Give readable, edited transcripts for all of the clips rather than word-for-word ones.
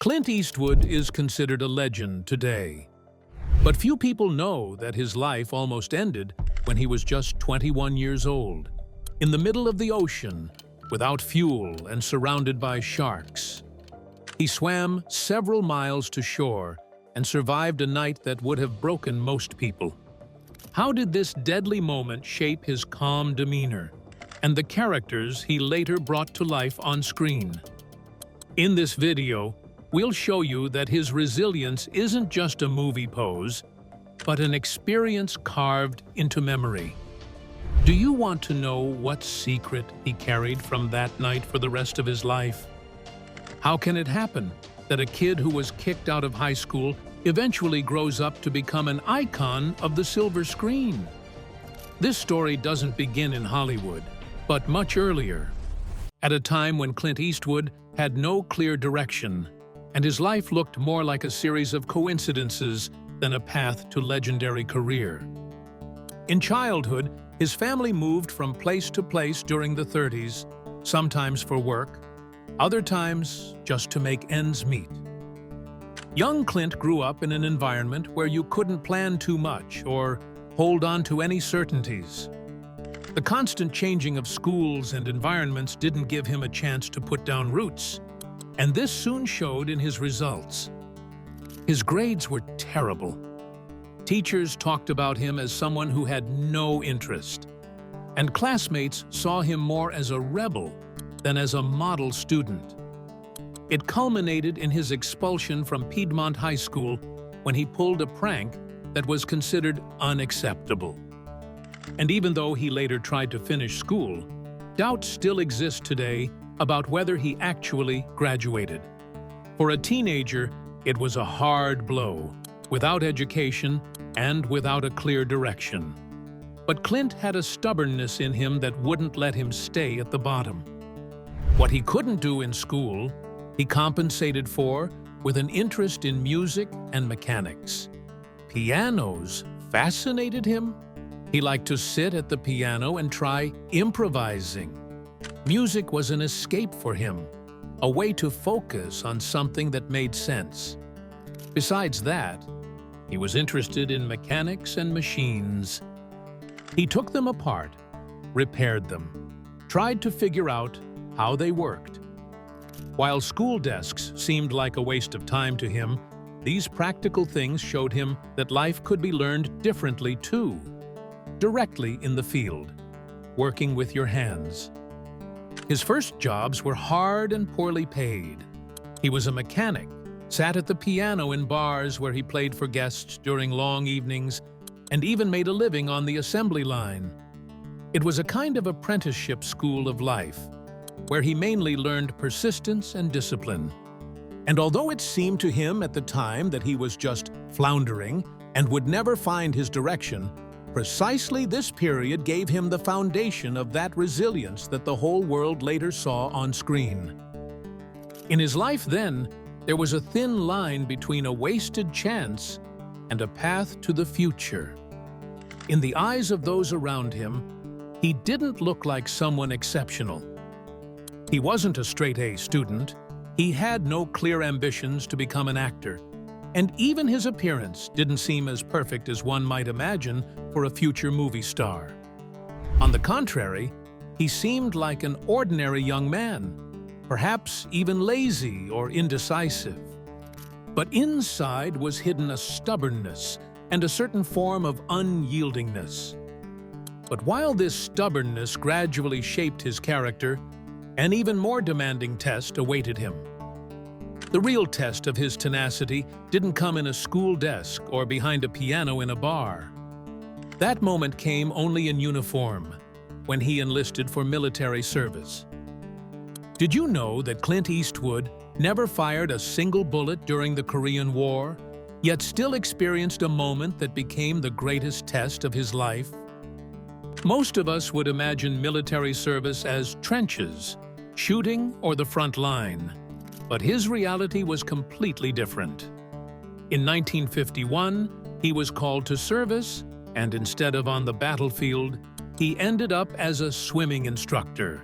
Clint Eastwood is considered a legend today. But few people know that his life almost ended when he was just 21 years old, in the middle of the ocean, without fuel and surrounded by sharks. He swam several miles to shore and survived a night that would have broken most people. How did this deadly moment shape his calm demeanor and the characters he later brought to life on screen? In this video, we'll show you that his resilience isn't just a movie pose, but an experience carved into memory. Do you want to know what secret he carried from that night for the rest of his life? How can it happen that a kid who was kicked out of high school eventually grows up to become an icon of the silver screen? This story doesn't begin in Hollywood, but much earlier, at a time when Clint Eastwood had no clear direction, and his life looked more like a series of coincidences than a path to legendary career. In childhood, his family moved from place to place during the 30s, sometimes for work, other times just to make ends meet. Young Clint grew up in an environment where you couldn't plan too much or hold on to any certainties. The constant changing of schools and environments didn't give him a chance to put down roots, and this soon showed in his results. His grades were terrible. Teachers talked about him as someone who had no interest, and classmates saw him more as a rebel than as a model student. It culminated in his expulsion from Piedmont High School when he pulled a prank that was considered unacceptable. And even though he later tried to finish school, doubts still exist today about whether he actually graduated. For a teenager, it was a hard blow, without education and without a clear direction. But Clint had a stubbornness in him that wouldn't let him stay at the bottom. What he couldn't do in school, he compensated for with an interest in music and mechanics. Pianos fascinated him. He liked to sit at the piano and try improvising. Music was an escape for him, a way to focus on something that made sense. Besides that, he was interested in mechanics and machines. He took them apart, repaired them, tried to figure out how they worked. While school desks seemed like a waste of time to him, these practical things showed him that life could be learned differently too, directly in the field, working with your hands. His first jobs were hard and poorly paid. He was a mechanic, sat at the piano in bars where he played for guests during long evenings, and even made a living on the assembly line. It was a kind of apprenticeship school of life, where he mainly learned persistence and discipline. And although it seemed to him at the time that he was just floundering and would never find his direction, precisely this period gave him the foundation of that resilience that the whole world later saw on screen. In his life then, there was a thin line between a wasted chance and a path to the future. In the eyes of those around him, he didn't look like someone exceptional. He wasn't a straight-A student. He had no clear ambitions to become an actor. And even his appearance didn't seem as perfect as one might imagine for a future movie star. On the contrary, he seemed like an ordinary young man, perhaps even lazy or indecisive. But inside was hidden a stubbornness and a certain form of unyieldingness. But while this stubbornness gradually shaped his character, an even more demanding test awaited him. The real test of his tenacity didn't come in a school desk or behind a piano in a bar. That moment came only in uniform, when he enlisted for military service. Did you know that Clint Eastwood never fired a single bullet during the Korean War, yet still experienced a moment that became the greatest test of his life? Most of us would imagine military service as trenches, shooting, or the front line. But his reality was completely different. In 1951, he was called to service, and instead of on the battlefield, he ended up as a swimming instructor.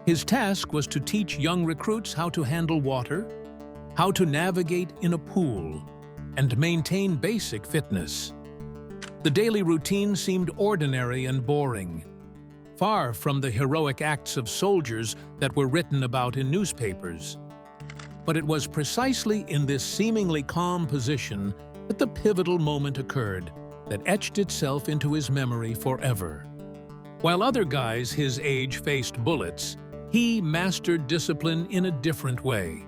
His task was to teach young recruits how to handle water, how to navigate in a pool, and maintain basic fitness. The daily routine seemed ordinary and boring, far from the heroic acts of soldiers that were written about in newspapers. But it was precisely in this seemingly calm position that the pivotal moment occurred that etched itself into his memory forever. While other guys his age faced bullets, he mastered discipline in a different way.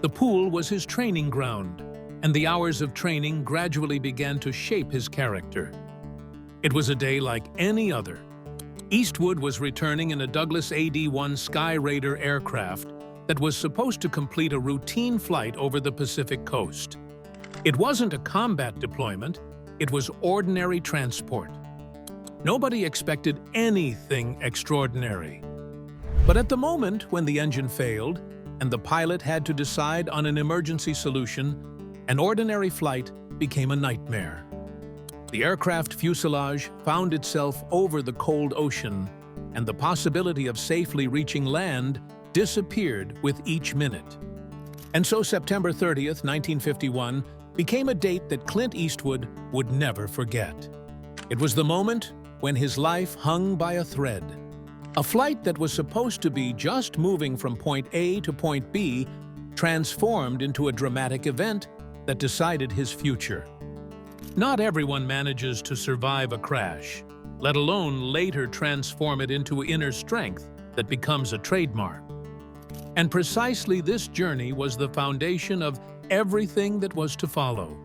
The pool was his training ground, and the hours of training gradually began to shape his character. It was a day like any other. Eastwood was returning in a Douglas AD-1 Sky Raider aircraft that was supposed to complete a routine flight over the Pacific coast. It wasn't a combat deployment, it was ordinary transport. Nobody expected anything extraordinary. But at the moment when the engine failed and the pilot had to decide on an emergency solution, an ordinary flight became a nightmare. The aircraft fuselage found itself over the cold ocean, and the possibility of safely reaching land disappeared with each minute. And so September 30th, 1951, became a date that Clint Eastwood would never forget. It was the moment when his life hung by a thread. A flight that was supposed to be just moving from point A to point B transformed into a dramatic event that decided his future. Not everyone manages to survive a crash, let alone later transform it into inner strength that becomes a trademark. And precisely this journey was the foundation of everything that was to follow.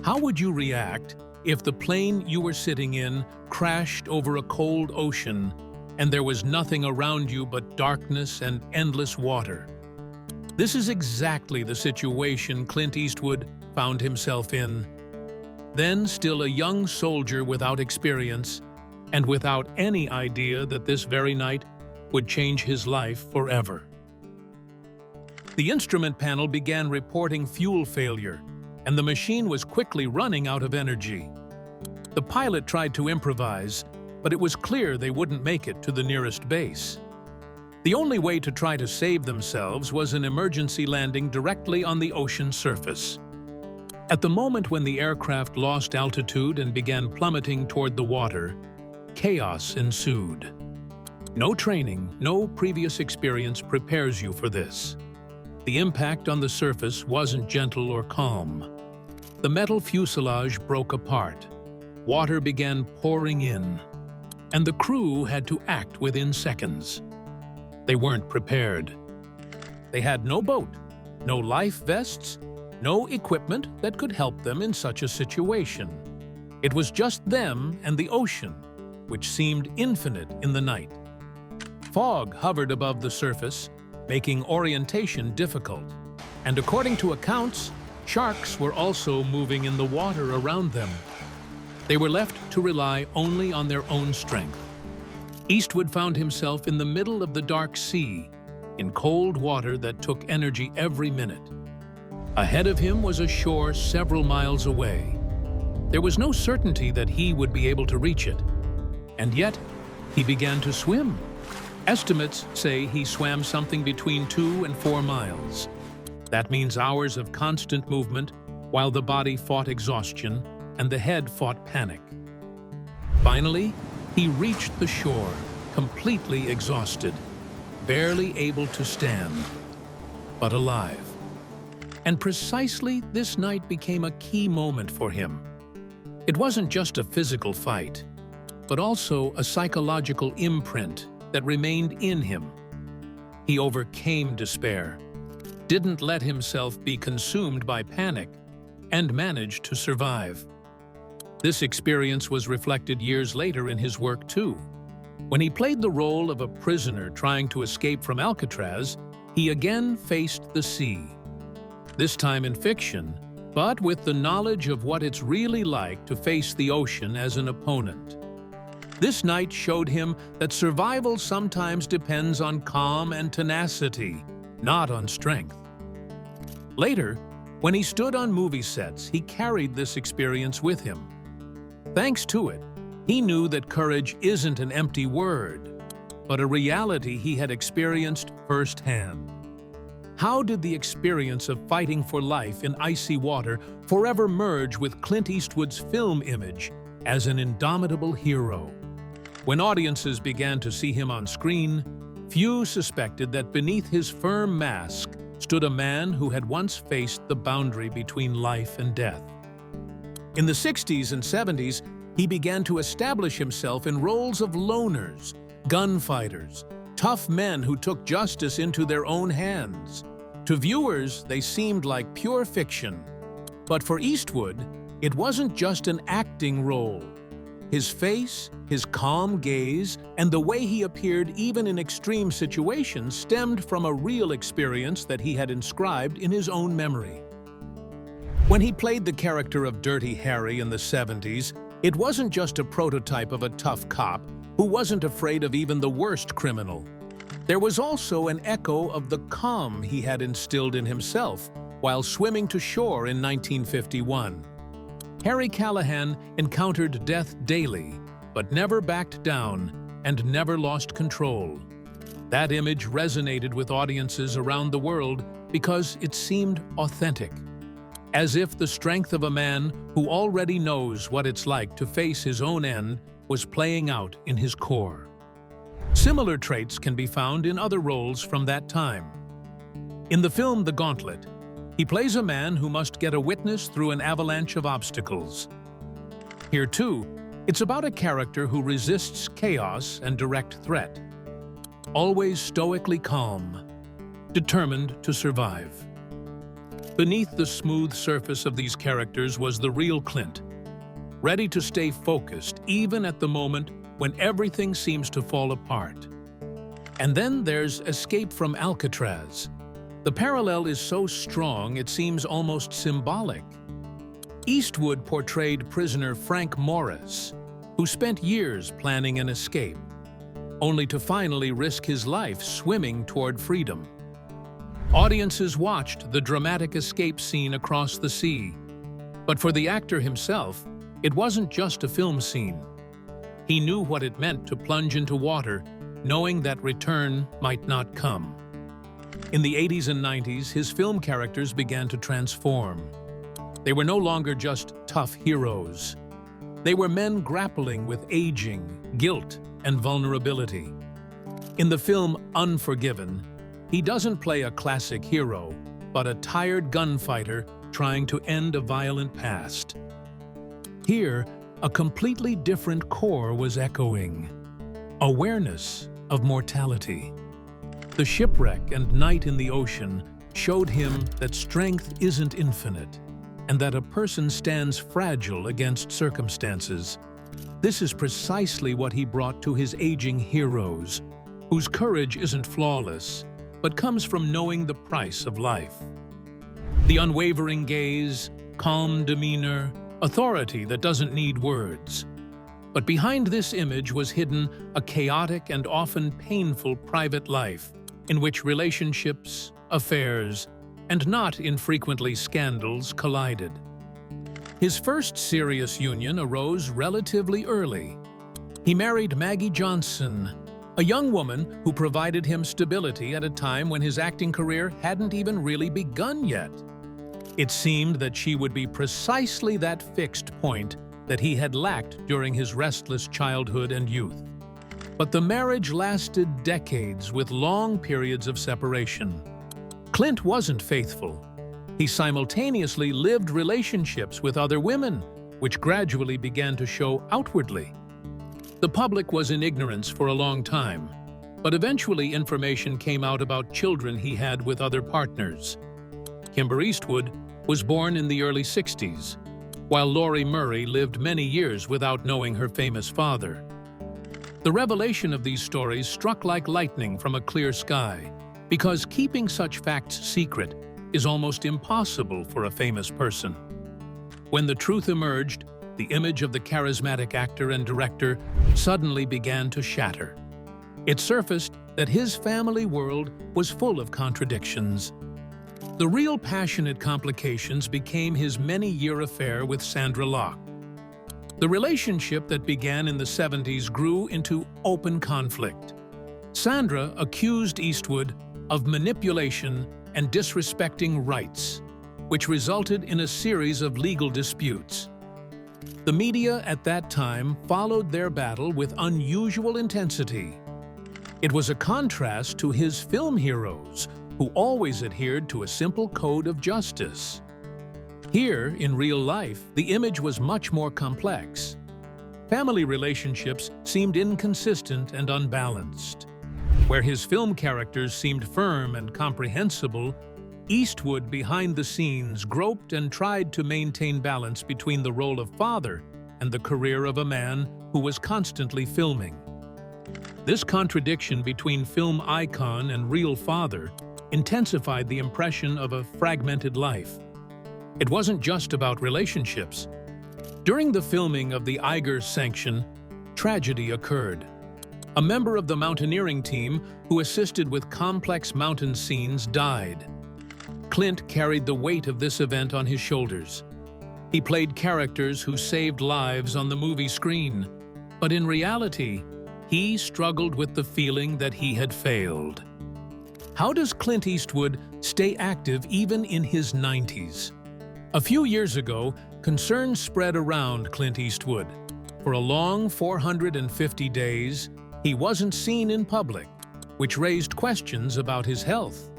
How would you react if the plane you were sitting in crashed over a cold ocean and there was nothing around you but darkness and endless water? This is exactly the situation Clint Eastwood found himself in. Then still a young soldier without experience and without any idea that this very night would change his life forever. The instrument panel began reporting fuel failure, and the machine was quickly running out of energy. The pilot tried to improvise, but it was clear they wouldn't make it to the nearest base. The only way to try to save themselves was an emergency landing directly on the ocean surface. At the moment when the aircraft lost altitude and began plummeting toward the water, chaos ensued. No training, no previous experience prepares you for this. The impact on the surface wasn't gentle or calm. The metal fuselage broke apart. Water began pouring in, and the crew had to act within seconds. They weren't prepared. They had no boat, no life vests, no equipment that could help them in such a situation. It was just them and the ocean, which seemed infinite in the night. Fog hovered above the surface, making orientation difficult. And according to accounts, sharks were also moving in the water around them. They were left to rely only on their own strength. Eastwood found himself in the middle of the dark sea, in cold water that took energy every minute. Ahead of him was a shore several miles away. There was no certainty that he would be able to reach it. And yet, he began to swim. Estimates say he swam something between 2 and 4 miles. That means hours of constant movement while the body fought exhaustion and the head fought panic. Finally, he reached the shore, completely exhausted, barely able to stand, but alive. And precisely this night became a key moment for him. It wasn't just a physical fight, but also a psychological imprint that remained in him. He overcame despair, didn't let himself be consumed by panic, and managed to survive. This experience was reflected years later in his work too. When he played the role of a prisoner trying to escape from Alcatraz, he again faced the sea. This time in fiction, but with the knowledge of what it's really like to face the ocean as an opponent. This night showed him that survival sometimes depends on calm and tenacity, not on strength. Later, when he stood on movie sets, he carried this experience with him. Thanks to it, he knew that courage isn't an empty word, but a reality he had experienced firsthand. How did the experience of fighting for life in icy water forever merge with Clint Eastwood's film image as an indomitable hero? When audiences began to see him on screen, few suspected that beneath his firm mask stood a man who had once faced the boundary between life and death. In the 60s and 70s, he began to establish himself in roles of loners, gunfighters, tough men who took justice into their own hands. To viewers, they seemed like pure fiction. But for Eastwood, it wasn't just an acting role. His face, his calm gaze, and the way he appeared even in extreme situations stemmed from a real experience that he had inscribed in his own memory. When he played the character of Dirty Harry in the 70s, it wasn't just a prototype of a tough cop who wasn't afraid of even the worst criminal. There was also an echo of the calm he had instilled in himself while swimming to shore in 1951. Harry Callahan encountered death daily, but never backed down and never lost control. That image resonated with audiences around the world because it seemed authentic, as if the strength of a man who already knows what it's like to face his own end was playing out in his core. Similar traits can be found in other roles from that time. In the film The Gauntlet, he plays a man who must get a witness through an avalanche of obstacles. Here, too, it's about a character who resists chaos and direct threat, always stoically calm, determined to survive. Beneath the smooth surface of these characters was the real Clint, ready to stay focused even at the moment when everything seems to fall apart. And then there's Escape from Alcatraz. The parallel is so strong it seems almost symbolic. Eastwood portrayed prisoner Frank Morris, who spent years planning an escape, only to finally risk his life swimming toward freedom. Audiences watched the dramatic escape scene across the sea, but for the actor himself, it wasn't just a film scene. He knew what it meant to plunge into water, knowing that return might not come. In the 80s and 90s, his film characters began to transform. They were no longer just tough heroes. They were men grappling with aging, guilt, and vulnerability. In the film Unforgiven, he doesn't play a classic hero, but a tired gunfighter trying to end a violent past. Here, a completely different core was echoing: awareness of mortality. The shipwreck and night in the ocean showed him that strength isn't infinite, and that a person stands fragile against circumstances. This is precisely what he brought to his aging heroes, whose courage isn't flawless, but comes from knowing the price of life. The unwavering gaze, calm demeanor, authority that doesn't need words. But behind this image was hidden a chaotic and often painful private life, in which relationships, affairs, and not infrequently scandals collided. His first serious union arose relatively early. He married Maggie Johnson, a young woman who provided him stability at a time when his acting career hadn't even really begun yet. It seemed that she would be precisely that fixed point that he had lacked during his restless childhood and youth. But the marriage lasted decades with long periods of separation. Clint wasn't faithful. He simultaneously lived relationships with other women, which gradually began to show outwardly. The public was in ignorance for a long time, but eventually information came out about children he had with other partners. Kimber Eastwood was born in the early 60s, while Laurie Murray lived many years without knowing her famous father. The revelation of these stories struck like lightning from a clear sky, because keeping such facts secret is almost impossible for a famous person. When the truth emerged, the image of the charismatic actor and director suddenly began to shatter. It surfaced that his family world was full of contradictions. The real passionate complications became his many-year affair with Sandra Locke. The relationship that began in the 70s grew into open conflict. Sandra accused Eastwood of manipulation and disrespecting rights, which resulted in a series of legal disputes. The media at that time followed their battle with unusual intensity. It was a contrast to his film heroes, who always adhered to a simple code of justice. Here, in real life, the image was much more complex. Family relationships seemed inconsistent and unbalanced. Where his film characters seemed firm and comprehensible, Eastwood behind the scenes groped and tried to maintain balance between the role of father and the career of a man who was constantly filming. This contradiction between film icon and real father intensified the impression of a fragmented life. It wasn't just about relationships. During the filming of the Iger Sanction, tragedy occurred. A member of the mountaineering team who assisted with complex mountain scenes died. Clint carried the weight of this event on his shoulders. He played characters who saved lives on the movie screen, but in reality, he struggled with the feeling that he had failed. How does Clint Eastwood stay active even in his 90s? A few years ago, concerns spread around Clint Eastwood. For a long 450 days, he wasn't seen in public, which raised questions about his health.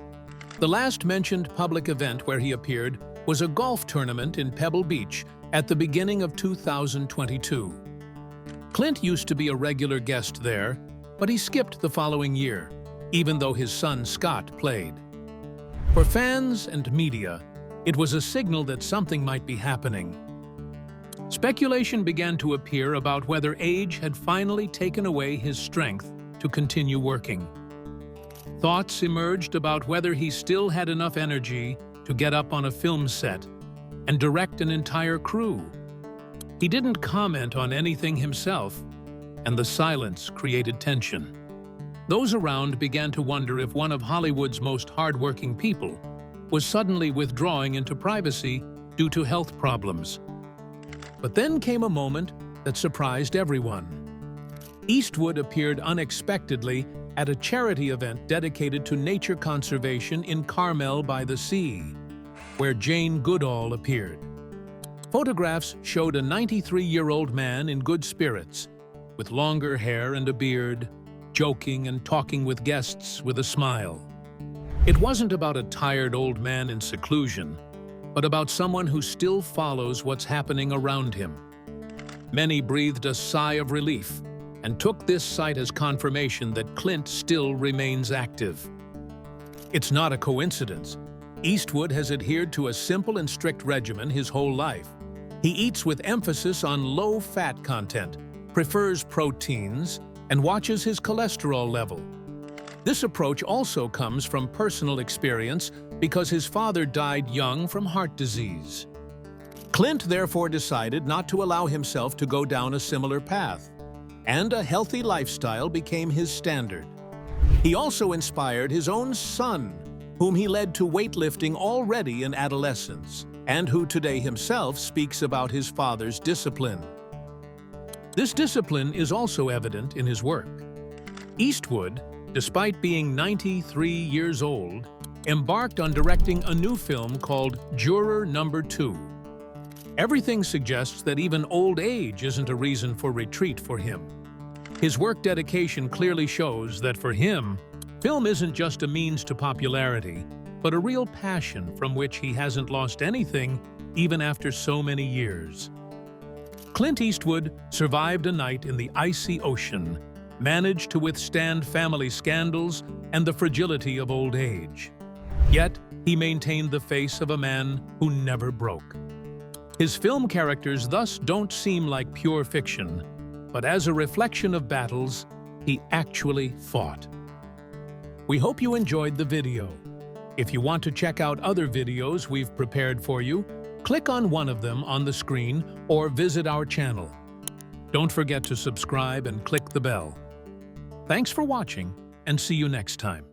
The last mentioned public event where he appeared was a golf tournament in Pebble Beach at the beginning of 2022. Clint used to be a regular guest there, but he skipped the following year, even though his son Scott played. For fans and media, it was a signal that something might be happening. Speculation began to appear about whether age had finally taken away his strength to continue working. Thoughts emerged about whether he still had enough energy to get up on a film set and direct an entire crew. He didn't comment on anything himself, and the silence created tension. Those around began to wonder if one of Hollywood's most hardworking people was suddenly withdrawing into privacy due to health problems. But then came a moment that surprised everyone. Eastwood appeared unexpectedly at a charity event dedicated to nature conservation in Carmel by the Sea, where Jane Goodall appeared. Photographs showed a 93-year-old man in good spirits, with longer hair and a beard, joking and talking with guests with a smile. It wasn't about a tired old man in seclusion, but about someone who still follows what's happening around him. Many breathed a sigh of relief and took this sight as confirmation that Clint still remains active. It's not a coincidence. Eastwood has adhered to a simple and strict regimen his whole life. He eats with emphasis on low-fat content, prefers proteins, and watches his cholesterol level. This approach also comes from personal experience because his father died young from heart disease. Clint therefore decided not to allow himself to go down a similar path, and a healthy lifestyle became his standard. He also inspired his own son, whom he led to weightlifting already in adolescence, and who today himself speaks about his father's discipline. This discipline is also evident in his work. Eastwood, despite being 93 years old, embarked on directing a new film called Juror Number 2. Everything suggests that even old age isn't a reason for retreat for him. His work dedication clearly shows that for him, film isn't just a means to popularity, but a real passion from which he hasn't lost anything even after so many years. Clint Eastwood survived a night in the icy ocean, managed to withstand family scandals and the fragility of old age. Yet, he maintained the face of a man who never broke. His film characters thus don't seem like pure fiction, but as a reflection of battles he actually fought. We hope you enjoyed the video. If you want to check out other videos we've prepared for you, click on one of them on the screen or visit our channel. Don't forget to subscribe and click the bell. Thanks for watching, and see you next time.